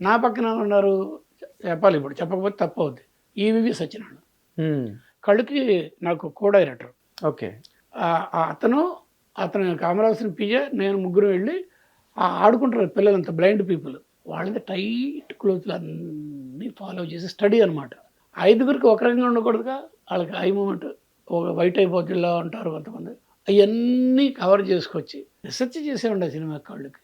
నా పక్కన ఉన్నారు చెప్పాలి, ఇప్పుడు చెప్పకపోతే తప్పు అవుద్ది, ఈవివి సత్యనారాయణ. కళ్ళుకి నాకు కో డైరెక్టర్. ఓకే. అతను కామరాజుని పిఏ, నేను ముగ్గురు వెళ్ళి ఆడుకుంటారు పిల్లలంతా, బ్లైండ్ పీపుల్, వాళ్ళది టైట్ క్లోత్లు అన్నీ ఫాలో చేసి స్టడీ అనమాట. 5గురికి ఒక రకంగా ఉండకూడదుగా, వాళ్ళకి ఐ మూమెంట్ ఒక వైట్ అయిపోతుందా అంటారు కొంతమంది, అవన్నీ కవర్ చేసుకొచ్చి రీసెర్చ్ చేసేవాడి సినిమా కళ్ళుకి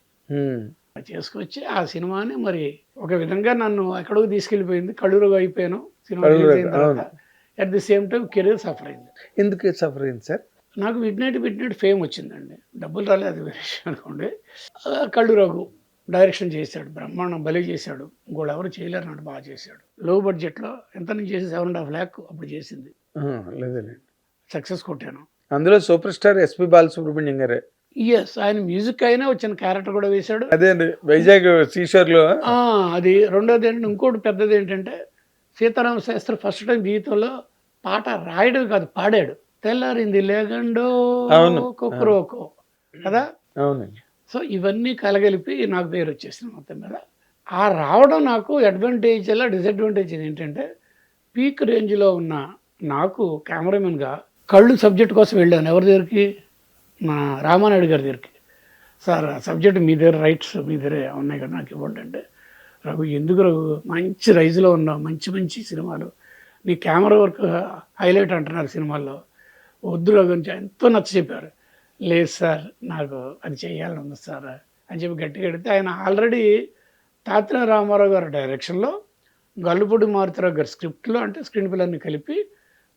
చేసుకొచ్చి ఆ సినిమాని మరి ఒక విధంగా నన్ను ఎక్కడికి తీసుకెళ్ళిపోయింది. కళ్ళురోగి అయిపోయాను సినిమా రిలీజ్ అయిన తర్వాత. At the same time career suffer అయింది. ఎందుకు సఫర్ అయింది సార్? నాకు మిడ్ నైట్ ఫేమ్ వచ్చిందండి, డబ్బులు రాలేదు, అది వేరే విషయం అనుకోండి. కళ్ళురోగు డైరెక్షన్ చేశాడు, బ్రహ్మాండం భలే చేశాడు, ఇంకోళ్ళు ఎవరు చేయలేరు అన్నట్టు బాగా చేశాడు. లో బడ్జెట్లో ఎంత నుంచి చేసి 7.5 lakh అప్పుడు చేసింది. లేదండి, సక్సెస్ కొట్టాను. అందులో సూపర్ స్టార్ ఎస్పి బాలసుబ్రహ్మణ్యం గారే. ఎస్, ఆయన మ్యూజిక్ అయినా వచ్చిన క్యారెక్టర్ కూడా వేశాడు. అదే అండి, వైజాగ్ సీషోర్లో. అది రెండోది ఏంటంటే, ఇంకోటి పెద్దది ఏంటంటే, సీతారామ శాస్త్రి ఫస్ట్ టైం జీవితంలో పాట రాయడం కాదు, పాడాడు. తెల్లారింది లేగండో కుక్రోకో కదా. అవునండి. సో ఇవన్నీ కలగలిపి నాకు పేరు వచ్చేసింది మొత్తం మీద. ఆ రావడం నాకు అడ్వాంటేజ్ అలా డిసడ్వాంటేజ్ ఏంటంటే, పీక్ రేంజ్లో ఉన్న నాకు కెమెరామెన్గా కళ్ళు సబ్జెక్ట్ కోసం వెళ్ళాను. ఎవరి దగ్గరికి? మా రామానాయుడు గారి దగ్గరికి. సార్ ఆ సబ్జెక్ట్ మీ దగ్గర రైట్స్ మీ దగ్గర ఉన్నాయి కదా, నాకు ఇవ్వండి అంటే, రఘు ఎందుకు రఘు, మంచి రైజ్లో ఉన్నావు, మంచి మంచి సినిమాలు, నీ కెమెరా వర్క్ హైలైట్ అంటున్నారు సినిమాల్లో, వద్దు రఘు అని ఎంతో నచ్చ చెప్పారు. లేదు సార్ నాకు అది చేయాలని ఉంది సార్ అని చెప్పి గట్టిగా అడిగితే, ఆయన ఆల్రెడీ తాతిన రామారావు గారి డైరెక్షన్లో, గల్లుపూడి మారుతిరావు గారి స్క్రిప్ట్లో, అంటే స్క్రీన్ ప్లేని కలిపి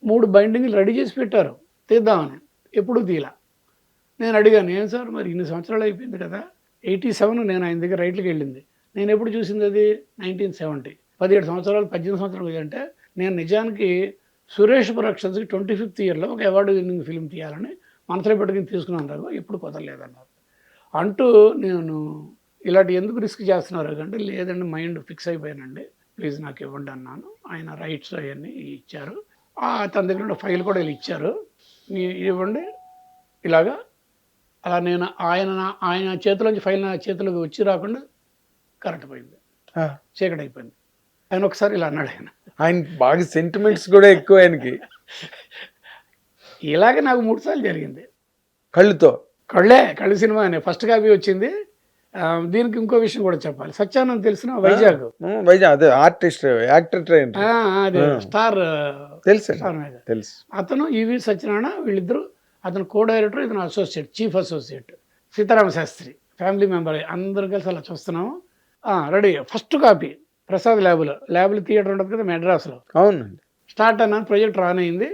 3 బైండింగ్లు రెడీ చేసి పెట్టారు తీద్దామని. ఎప్పుడు తీలా. నేను అడిగాను, ఏం సార్ మరి ఇన్ని సంవత్సరాలు అయిపోయింది కదా, 87 నేను ఆయన దగ్గర రైట్లకి వెళ్ళింది, నేను ఎప్పుడు చూసింది అది 1970, 17 సంవత్సరాలు 18 సంవత్సరాలు అంటే, నేను నిజానికి సురేష్ ప్రొడక్షన్స్కి 25th ఇయర్లో ఒక అవార్డు విన్నింగ్ ఫిల్మ్ తీయాలని మనసులో పెట్టుకుని తీసుకున్నాను రాఘు, ఎప్పుడు కుదరలేదన్నారు. అంటూ నేను ఇలాంటి ఎందుకు రిస్క్ చేస్తున్నారు అంటే, లేదండి మైండ్ ఫిక్స్ అయిపోయానండి, ప్లీజ్ నాకు ఇవ్వండి అన్నాను. ఆయన రైట్స్ అవన్నీ ఇచ్చారు. తన దగ్గర ఉన్న ఫైల్ కూడా వీళ్ళు ఇచ్చారు, ఇవ్వండి ఇలాగా. అలా నేను ఆయన చేతిలోంచి ఫైల్ నా చేతిలోకి వచ్చి రాకుండా కరెక్ట్ పోయింది, చీకటి అయిపోయింది. ఆయన ఒకసారి ఇలా అన్నాడు, ఆయన బాగా సెంటిమెంట్స్ కూడా ఎక్కువ ఆయనకి. ఇలాగే నాకు 3 సార్లు జరిగింది కళ్ళుతో. కళ్ళు సినిమా అనే ఫస్ట్ కాపీ వచ్చింది. దీనికి ఇంకో విషయం కూడా చెప్పాలి. సత్యానంద్ తెలిసిన వైజాగ్ అదే ఆర్టిస్ట్ యాక్టర్ ట్రైన్, అదే స్టార్ తెలుసు. అతను ఈవి సత్యనారాయణ, వీళ్ళిద్దరు, అతను కో డైరెక్టర్, ఇతను associate, chief associate, Sitarama Sastri family member, అందరు కలిసి అలా చూస్తున్నాము. రెడీ ఫస్ట్ కాపీ ప్రసాద్ ల్యాబ్లో థియేటర్ ఉంటుంది కదా మెడ్రాస్లో. అవునండి. స్టార్ట్ అన్నాను, ప్రాజెక్ట్ రాన్ అయింది,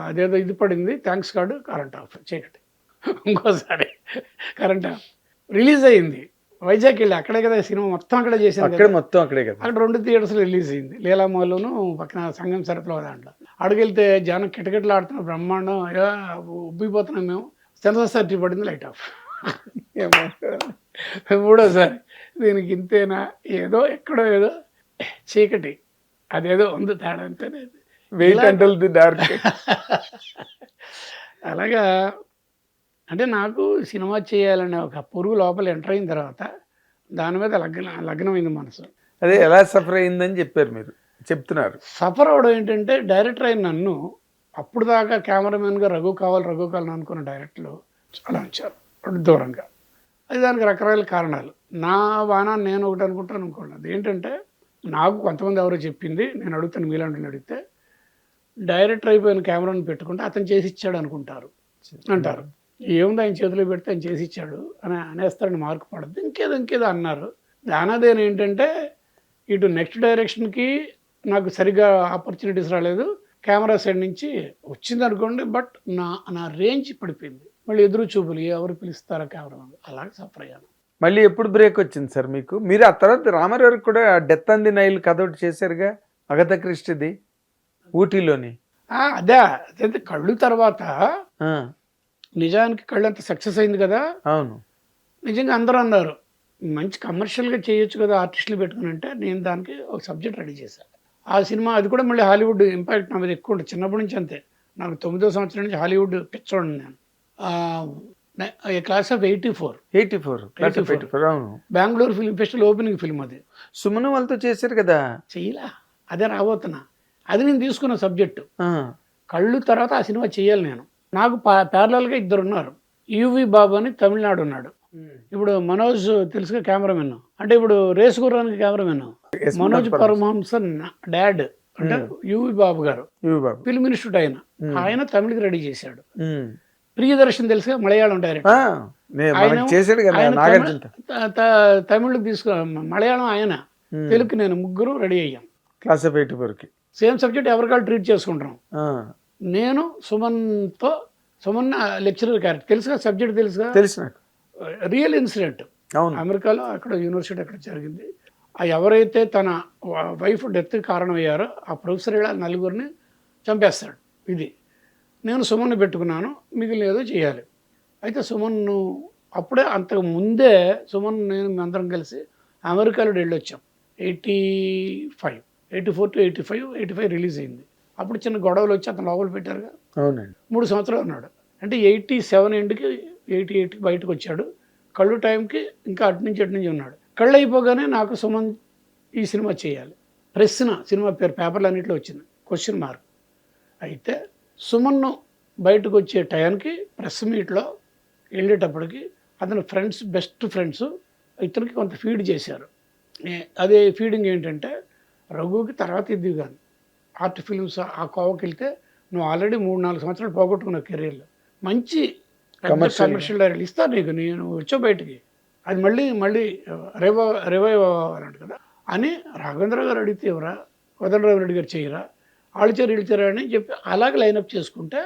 అదేదో ఇది పడింది, థ్యాంక్స్ కార్డు, కరెంట్ ఆఫ్, చీకటి. ఇంకోసారి కరెంట్ ఆఫ్. రిలీజ్ అయ్యింది వైజాగ్ వెళ్ళి, అక్కడే కదా సినిమా మొత్తం అక్కడే చేశాను, మొత్తం అక్కడే కదా. అక్కడ 2 థియేటర్స్లో రిలీజ్ అయింది, లీలామాల్లోను పక్కన సంగం సరఫలో దాంట్లో. అడుగెళ్తే జనం కిటకిటలు ఆడుతున్న బ్రహ్మాండం, ఉబ్బిపోతున్నాం మేము. సెన్సార్ సర్టిఫికేట్ పడింది, లైట్ ఆఫ్. మూడోసారి దీనికి ఇంతేనా, ఏదో ఎక్కడో ఏదో చీకటి, అదేదో ఉంది తేడా అంతేనే, వెయిట్ అంటల్ ది డార్క్. అలాగా అంటే నాకు సినిమా చేయాలనే ఒక పురుగు లోపల ఎంటర్ అయిన తర్వాత దాని మీద లగ్నమైంది మనసు. అదే ఎలా సఫర్ అయిందని చెప్పారు మీరు, చెప్తున్నారు. సఫర్ అవడం ఏంటంటే, డైరెక్టర్ అయిన నన్ను అప్పుడు దాకా కెమెరామెన్గా రఘు కావాలని అనుకున్న డైరెక్టర్లు చాలా ఉంచారు దూరంగా. అది దానికి రకరకాల కారణాలు. నా బాణా నేను ఒకటి అనుకుంటాను, అనుకోండి. అది ఏంటంటే, నాకు కొంతమంది ఎవరో చెప్పింది, నేను అడుగుతాను మీలాంటి అడిగితే, డైరెక్టర్ అయిపోయిన కెమెరాని పెట్టుకుంటే అతను చేసి ఇచ్చాడు అనుకుంటారు అంటారు. ఏముంది ఆయన చేతిలో పెడితే ఆయన చేసి ఇచ్చాడు అని అనేస్తారని మార్కు పడద్దు, ఇంకేదో అన్నారు. దానాదేని ఏంటంటే, ఇటు నెక్స్ట్ డైరెక్షన్కి నాకు సరిగ్గా ఆపర్చునిటీస్ రాలేదు, కెమెరా సైడ్ నుంచి వచ్చింది అనుకోండి, బట్ నా రేంజ్ పడిపోయింది. మళ్ళీ ఎదురు చూపులు, ఎవరు పిలుస్తారా కెమెరా, అలాగే సఫర్ అయ్యాను. మళ్ళీ ఎప్పుడు బ్రేక్ వచ్చింది సార్ మీకు? మీరు ఆ తర్వాత రామారావు కూడా డెత్ ఆన్ ది నైల్ కథ ఒకటి చేశారుగా, అగతా క్రిస్టిది, ఊటీలోని. అదే కళ్ళు తర్వాత నిజానికి కళ్ళు అంత సక్సెస్ అయింది కదా. అవును, నిజంగా అందరూ అన్నారు మంచి కమర్షియల్గా చేయొచ్చు కదా ఆర్టిస్టులు పెట్టుకుని, అంటే నేను దానికి ఒక సబ్జెక్ట్ రెడీ చేశాను. ఆ సినిమా అది కూడా మళ్ళీ హాలీవుడ్ ఇంపాక్ట్ నా మీద ఎక్కువ ఉంటుంది, చిన్నప్పటి నుంచి అంతే. నాకు 9వ సంవత్సరం నుంచి హాలీవుడ్ పిచ్చోండి నేను. Class of 84. 84 అవును. Bengaluru film festival opening film అది. సుమన్ వాళ్ళతో చేశారు కదా. చెయ్యలా, అదే రాబోతున్నా. అది నేను తీసుకున్న సబ్జెక్టు. ఆ, కళ్ళు తర్వాత ఆ సినిమా చేయాలి నేను. నాకు ప్యారలల్గా ఇద్దరు ఉన్నారు. యువి బాబు అని తమిళనాడు ఉన్నాడు. ఇప్పుడు మనోజ్ తెలుసుగా కెమెరామెన్, అంటే ఇప్పుడు రేసు గుర్రానికి కెమెరామెన్ ఎస్ మనోజ్ పరమహంసన్ డాడ్ అంటే యువి బాబు గారు, ఇవి బాబు. ఫిల్మ్ ఇన్స్టిట్యూట్ ఆయన తమిళకి రెడీ చేశాడు. ఉమ్. ప్రియదర్శన్ తెలుసుగా మలయాళం డైరెక్టర్. ఆ, మనకి చేశాడు కదా నాగార్జున. తమిళకి తీసుకు మలయాళం ఆయన, తెలుగుకి నేను, ముగ్గురు రెడీ అయ్యాం. క్లాస్ ఆఫ్ 84కి సేమ్ సబ్జెక్ట్ ఎవరికాళ్ళు ట్రీట్ చేసుకుంటున్నాం. నేను సుమన్తో, సుమన్ లెక్చరర్ క్యారెక్టర్ తెలుసుగా, సబ్జెక్ట్ తెలుసుగా, తెలుసు నాకు. రియల్ ఇన్సిడెంట్ అవును. అమెరికాలో అక్కడ యూనివర్సిటీ అక్కడ జరిగింది. ఆ ఎవరైతే తన వైఫ్ డెత్కి కారణమయ్యారో ఆ ప్రొఫెసర్ ఇలా నలుగురిని చంపేస్తాడు. ఇది నేను సుమన్ను పెట్టుకున్నాను, మిగిలిన ఏదో చేయాలి. అయితే సుమన్ను అప్పుడే అంతకు ముందే సుమన్ నేను అందరం కలిసి అమెరికాలో వెళ్ళొచ్చాం. 84 to 85 రిలీజ్ అయింది. అప్పుడు చిన్న గొడవలు వచ్చి అతను లోపల పెట్టారుగా. అవునండి. 3 సంవత్సరాలు ఉన్నాడు. అంటే 87 ఎండ్కి 88కి బయటకు వచ్చాడు. కళ్ళు టైంకి ఇంకా అటు నుంచి ఉన్నాడు. కళ్ళు అయిపోగానే నాకు సుమన్ ఈ సినిమా చేయాలి, ప్రశ్న సినిమా పేరు పేపర్లు అన్నింటిలో వచ్చింది, క్వశ్చన్ మార్క్. అయితే సుమన్ను బయటకు వచ్చే టైంకి ప్రెస్ మీట్లో వెళ్ళేటప్పటికి అతని ఫ్రెండ్స్, బెస్ట్ ఫ్రెండ్స్ ఇతనికి కొంత ఫీడ్ చేశారు. అదే ఫీడింగ్ ఏంటంటే, రఘుకి తర్వాత ఇది కానీ ఆర్ట్ ఫిల్మ్స్ ఆ కోవకి వెళ్తే నువ్వు ఆల్రెడీ 3-4 సంవత్సరాలు పోగొట్టుకున్నావు కెరీర్లో, మంచి కమర్షియల్ డైరెక్ట్ ఇస్తా నీకు, నేను వచ్చా బయటికి, అది మళ్ళీ రివైవ్ అవ్వాలంట కదా అని రాఘవేంద్ర గారు అడిగితే ఎవరా, కోదండరామిరెడ్డి గారు చేయరా, ఆళ్ళచారా అని చెప్పి అలాగే లైనప్ చేసుకుంటే,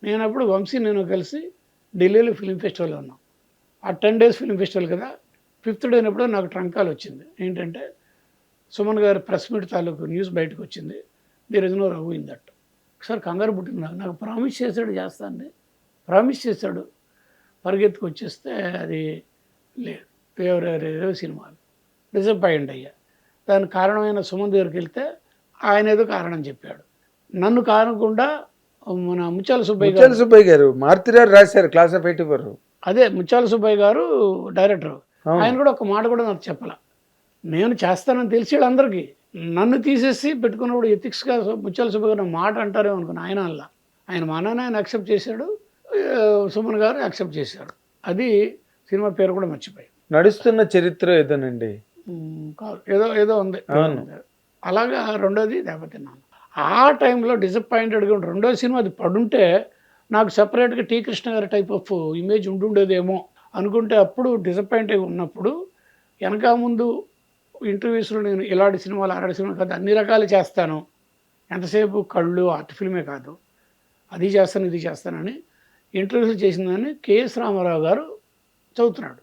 నేను అప్పుడు వంశీ నేను కలిసి ఢిల్లీలో ఫిల్మ్ ఫెస్టివల్ ఉన్నాం. ఆ 10 days ఫిల్మ్ ఫెస్టివల్ కదా. 5th డే అయినప్పుడు నాకు ట్రంకాల్ వచ్చింది. ఏంటంటే సుమన్ గారి ప్రెస్ మీట్ తాలూకు న్యూస్ బయటకు వచ్చింది, there is no Raghu in that. ఒకసారి కంగారు పుట్టింది నాకు ప్రామిస్ చేశాడు చేస్తాను, ప్రామిస్ చేశాడు, పరిగెత్తుకు వచ్చేస్తే అది లేదు, వేరే సినిమాలు డిసప్పాయింట్ అయ్యా. దానికి కారణమైన సుమన్ దగ్గరికి వెళ్తే ఆయన ఏదో కారణం చెప్పాడు. నన్ను కానకుండా మన ముత్యాల సుబ్బయ్య గారు మారుతిరారు రాశారు క్లాస్ ఆఫ్ 84. అదే ముత్యాల సుబ్బయ్య గారు డైరెక్టర్, ఆయన కూడా ఒక మాట కూడా నాకు చెప్పాల. నేను చేస్తానని తెలిసి అందరికీ నన్ను తీసేసి పెట్టుకున్నప్పుడు ఎథిక్స్గా ముత్యాల సుబ్బయ్య గారు మాట అంటారేమో అనుకున్నా. ఆయన అలా ఆయన మా నాన్న ఆయన యాక్సెప్ట్ చేశాడు, సుమన్ గారు యాక్సెప్ట్ చేశారు. అది సినిమా పేరు కూడా మర్చిపోయి. నడుస్తున్న చరిత్ర ఏదోనండి, కాదు ఏదో ఉంది. అలాగా రెండోది దెబ్బతిన్నాను. ఆ టైంలో డిసప్పాయింటెడ్గా ఉండి రెండో సినిమా అది పడుంటే నాకు సపరేట్గా టీ కృష్ణ గారి టైప్ ఆఫ్ ఇమేజ్ ఉండుండేదేమో అనుకుంటే, అప్పుడు డిసప్పాయింట్ అయి ఉన్నప్పుడు వెనక ముందు ఇంటర్వ్యూస్లో నేను ఇలాంటి సినిమాలు అలాంటి సినిమాలు కాదు అన్ని రకాలు చేస్తాను, ఎంతసేపు కళ్ళు ఆర్ట్ ఫిల్మే కాదు, అది చేస్తాను ఇది చేస్తానని ఇంటర్వ్యూలు చేసిందని కేఎస్ రామారావు గారు చదువుతున్నాడు.